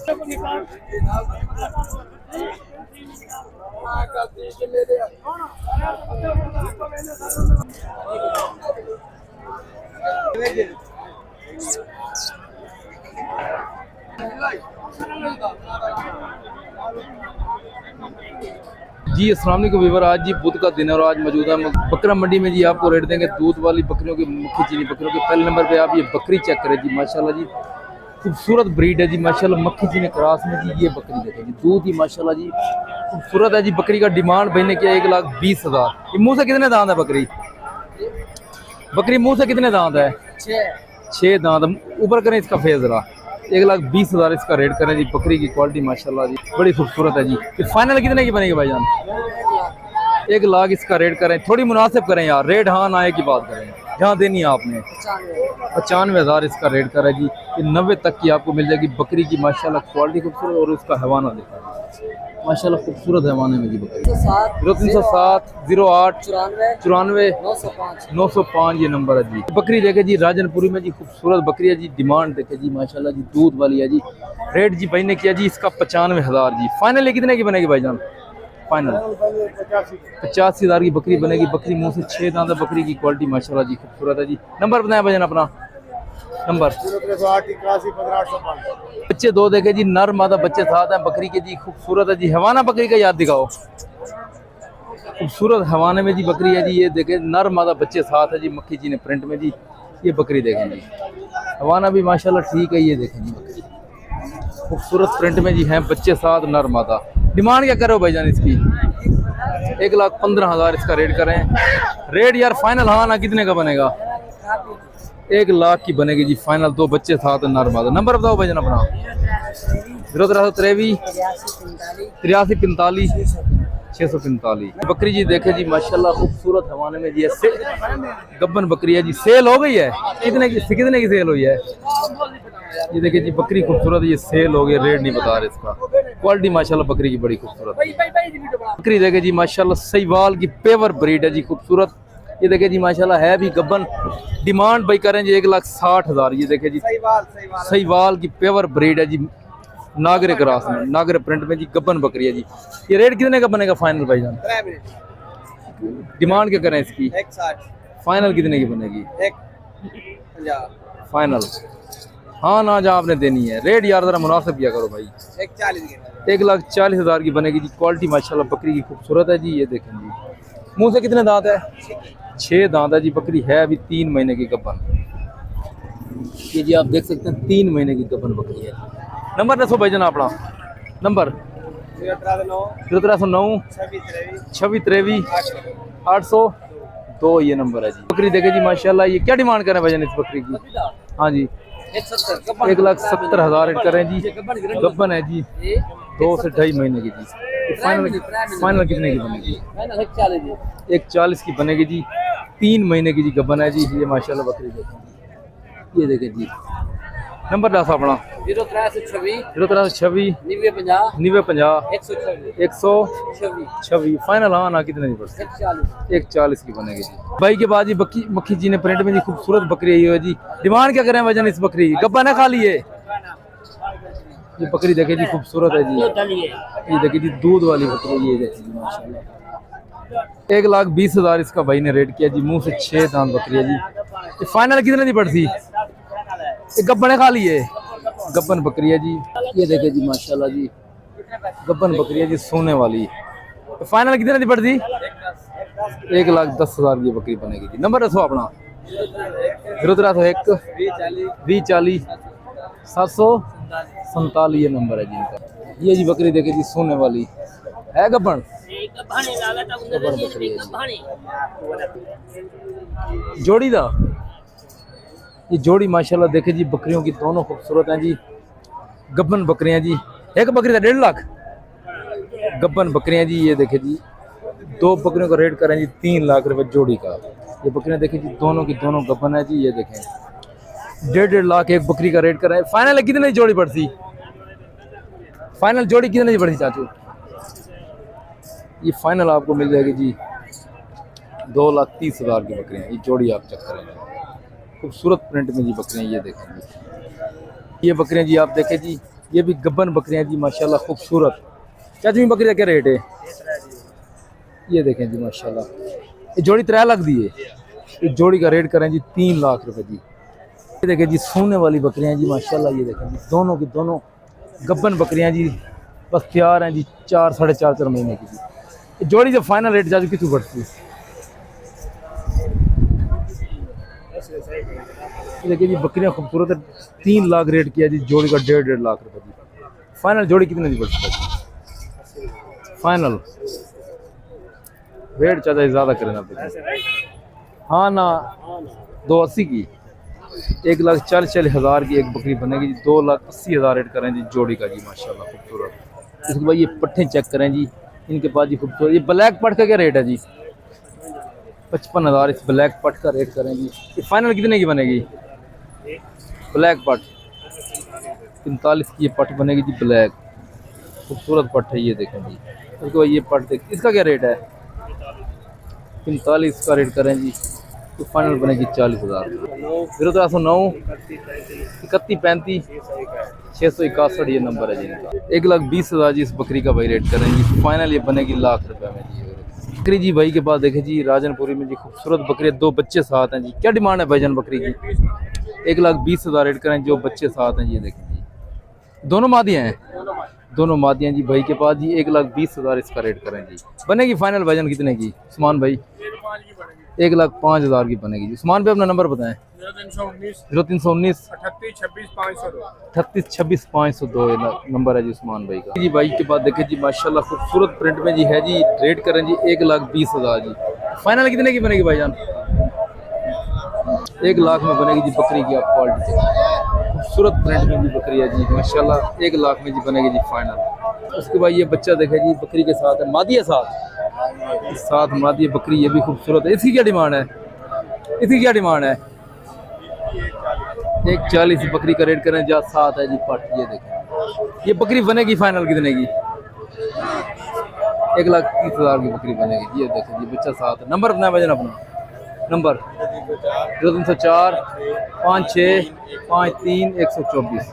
जी अस्सलाम वालेकुम वीवर। आज जी बुध का दिन है और आज मौजूद है बकरा मंडी में जी। आपको रेट देंगे दूध वाली बकरियों की, मक्खी चीनी बकरियों के। पहले नंबर पे आप ये बकरी चेक करें जी, माशाल्लाह जी खूबसूरत ब्रीड है जी माशाल्लाह। मक्खी चीनी क्रॉस में जी ये बकरी देखें जी, दूध ही माशाल्लाह जी खूबसूरत है जी। बकरी का डिमांड भाई किया 1,20,000। ये मुँह से कितने दांत है बकरी? बकरी मुँह से कितने दांत है? 6 दांत। ऊपर करें इसका फेस जरा। 1,20,000 इसका रेट करें जी। बकरी की क्वालिटी माशाल्लाह जी बड़ी खूबसूरत है जी। ये फाइनल कितने की बनेगी भाईजान? 1,00,000 इसका रेट करें, थोड़ी मुनासिब करें यार। रेट हाँ ना की बात करें, जहाँ देनी है आपने। 95,000 इसका रेट करें जी। ये 90 तक की आपको मिल जाएगी बकरी की माशाल्लाह क्वालिटी खूबसूरत। और उसका हैवाना देखा माशाल्लाह खूबसूरत हैवाने में जी बकरी। 0307 08 94 905 ये नंबर है जी। बकरी देखे जी राजनपुरी में जी, खूबसूरत बकरी है जी। डिमांड देखे जी माशाल्लाह जी दूध वाली है जी। रेट जी भाई ने किया जी इसका 95,000 जी। फाइनल कितने की बनेगी भाईजान? फाइनल 85,000 की बकरी बनेगी। बकरी मुंह से 6 दांत है। बकरी की क्वालिटी माशाल्लाह जी खूबसूरत है जी। नंबर बताया भाईजान अपना। नंबर बच्चे दो देखे जी, नर मादा बच्चे साथ हैं बकरी के जी। खूबसूरत है जी। हवाना बकरी का याद दिखाओ। खूबसूरत हवाने में जी बकरी है जी। ये देखे नर मादा बच्चे साथ है जी। मक्खी जी ने प्रिंट में जी ये बकरी देखें जी। हवाना भी माशाल्लाह ठीक है। ये देखें जी बकरी खूबसूरत प्रिंट में जी है, बच्चे साथ नर मादा। डिमांड क्या करो भाईजान इसकी? 1,15,000 इसका रेट करें। रेट यार फाइनल हाँ ना कितने का बनेगा? 1,00,000 की बनेगी जी फाइनल। दो बच्चे साथ नर मादा। नंबर बताओ भाईजान अपना। 0323 83 45 645। बकरी जी देखे जी माशाल्लाह खूबसूरत हवाने में जी। गब्बन बकरी है जी। सेल हो गई है? कितने की सेल हुई है? ये देखिए जी बकरी खूबसूरत है। ये सेल हो गई, रेट नहीं बता रहे इसका। क्वालिटी माशाल्लाह बकरी की बड़ी खूबसूरत बकरी देखे जी माशाल्लाह। सहीवाल की पेवर ब्रीड है जी खूबसूरत। ये देखे जी माशाल्लाह है भी गब्बन। डिमांड भाई करें जी 1,60,000। ये देखे जी सहीवाल की पेवर ब्रीड है जी। नागरे क्रॉस में, नागरे प्रिंट में जी गब्बन बकरी है जी। ये रेट कितने का बनेगा फाइनल भाईजान? डिमांड क्या करें इसकी? 160। फाइनल कितने की बनेगी? 150 फाइनल। हाँ ना जहाँ आपने देनी है। रेट यार जरा मुनासिब किया करो भाई। 1,40,000 की बनेगी जी। क्वालिटी माशाल्लाह बकरी की खूबसूरत है जी। ये देखें जी मुंह से कितने दांत है? 6 दांत है जी। बकरी है अभी 3 महीने की गब्बन। ये जी आप देख सकते हैं 3 महीने की गब्बन बकरी है। नंबर दसो भाईजान अपना। नंबर 0309 26 802 ये नंबर है जी। बकरी देखे जी माशाल्लाह। ये क्या डिमांड करें भाईजान इस बकरी की? हाँ जी 1,70,000 करें जी। गब्बन है जी 2 से 2.5 महीने की जी। फाइनल कितने की बनेगी? 1,40 की बनेगी जी। 3 महीने की जी गब्बन है जी। ये माशाल्लाह बकरी देखें। ये देखें जी। नंबर दस अपना। 0326 90 50 126। फाइनल हाँ ना कितने की पड़ती? 1,40 की बनेगी जी। भाई के बाद जी मक्खी जी ने प्रिंट में जी खूबसूरत बकरी आई है जी। डिमांड क्या करें वजन इस बकरी की? गब्बा ना खा लिए। ये बकरी देखे जी खूबसूरत है जी। ये देखिए जी दूध वाली बकरी। ये देखिए जी माशाल्लाह 1,20,000 इसका भाई ने रेट किया जी। मुंह से 6 दांत बकरी है जी। ये फाइनल कितने की पड़ती? गब्बन खा लिए। गब्बन बकरी है जी। ये देखे जी माशाल्लाह जी गब्बन बकरी है जी सोने वाली। तो फाइनल कितने की पड़ती? 1,10,000 की बकरी बनेगी जी। नंबर रखो अपना। 0301 20 40 747 ये नंबर है जी इनका। ये जी बकरी देखे जी सोने वाली है। गब्बन जोड़ी दा ये जोड़ी माशाल्लाह देखे जी बकरियों की दोनों खूबसूरत हैं जी। गब्बन बकरियां जी। एक बकरी का 1.5 लाख गब्बन बकरियां जी। ये देखे जी 2 बकरियों का रेट करें जी 3 लाख रुपए जोड़ी का। ये बकरियां देखे जी दोनों की दोनों गब्बन है जी। ये देखें 1.5 लाख एक बकरी का रेट करें। फाइनल कितने की जोड़ी पड़ती? फाइनल जोड़ी कितने की पड़ती चाचू? ये फाइनल आपको मिल जाएगी जी 2,30,000 की बकरियां। ये जोड़ी आप चेक करें। खूबसूरत प्रिंट में जी बकरियां। ये देखें ये बकरियां जी आप देखें जी ये भी गब्बन बकरियां जी माशाल्लाह खूबसूरत। चाची बकरी का क्या रेट है? ये देखें जी माशाल्लाह, ये जोड़ी 3 लाख दी है। इस जोड़ी का रेट करें जी 3 लाख रुपए जी। ये देखें जी सोने वाली बकरियां जी माशाल्लाह, ये देखें जी दोनों की दोनों गब्बन बकरियां जी, बस तैयार हैं जी 4 साढ़े 4 महीने की जी। ये जोड़ी जो फाइनल रेट जाजू कितनी बढ़ती है? ये देखिए जी बकरियां खूबसूरत है, 3 लाख रेट किया जी जोड़ी का, 1.5 लाख रुपए जी। फाइनल जोड़ी कितने की बढ़ती है? फाइनल रेट चाचा ज़्यादा करें ना बकरी। हाँ ना, 280 की 1,40,40,000 की एक बकरी बनेगी जी। 2,80,000 रेट करें जी जोड़ी का जी माशाल्लाह खूबसूरत। इसके बाद ये पट्टे चेक करें जी, इनके पास जी खूबसूरत। ये ब्लैक पट का क्या रेट है जी? 55,000 इस ब्लैक पट का रेट करें जी। ये फाइनल कितने की बनेगी? ब्लैक पट 45 की ये पट बनेगी जी, ब्लैक खूबसूरत पट है। ये देखें जी, इसके बाद ये पट देख, इसका क्या रेट है? 45 का रेट करें जी, तो फाइनल बनेगी 40,000। 0309 31 35 661 ये नंबर है जी इनका। 1,20,000 जी इस बकरी का भाई रेट करें जी, फाइनल ये बनेगी लाख रुपए में जी। बकरी जी भाई के पास देखे जी राजनपुरी में जी खूबसूरत बकरी, 2 बच्चे साथ हैं जी। क्या डिमांड है भाईजान बकरी की? 1,20,000 रेट करें, जो बच्चे साथ हैं ये देखें जी, दोनों मादियाँ हैं, दोनों मादियाँ जी भाई के पास जी। 1,20,000 इसका रेट करें जी, बनेगी फाइनल भाईजान कितने की उस्मान भाई? 1,05,000 की बनेगी जी। उस्मान भाई अपना नंबर बताएं। 0319 38 26 502 नंबर है जी उस्मान भाई का। जी भाई के बाद देखे जी माशाल्लाह खूबसूरत प्रिंट में जी है जी, रेट करें जी 1,20,000 जी। फाइनल कितने की बनेगी भाईजान? 1 लाख में बनेगी जी बकरी की। आप क्वालिटी खूबसूरत प्रिंट में जी बकरी है जी माशाल्लाह, 1 लाख में जी बनेगी जी फाइनल। उसके बाद ये बच्चा देखे जी बकरी के साथ है, मादी है साथ मादी बकरी, ये भी खूबसूरत है। इसकी क्या डिमांड है? इसकी क्या डिमांड है? 1,40 बकरी का रेट करें, जहाँ साथ है जी पट। ये देखें, ये बकरी बनेगी फाइनल कितने की? 1,30,000 की बकरी बनेगी। ये देखें जी बच्चा साथ है। नंबर अपना भजन अपना नंबर 0304 56 53 124।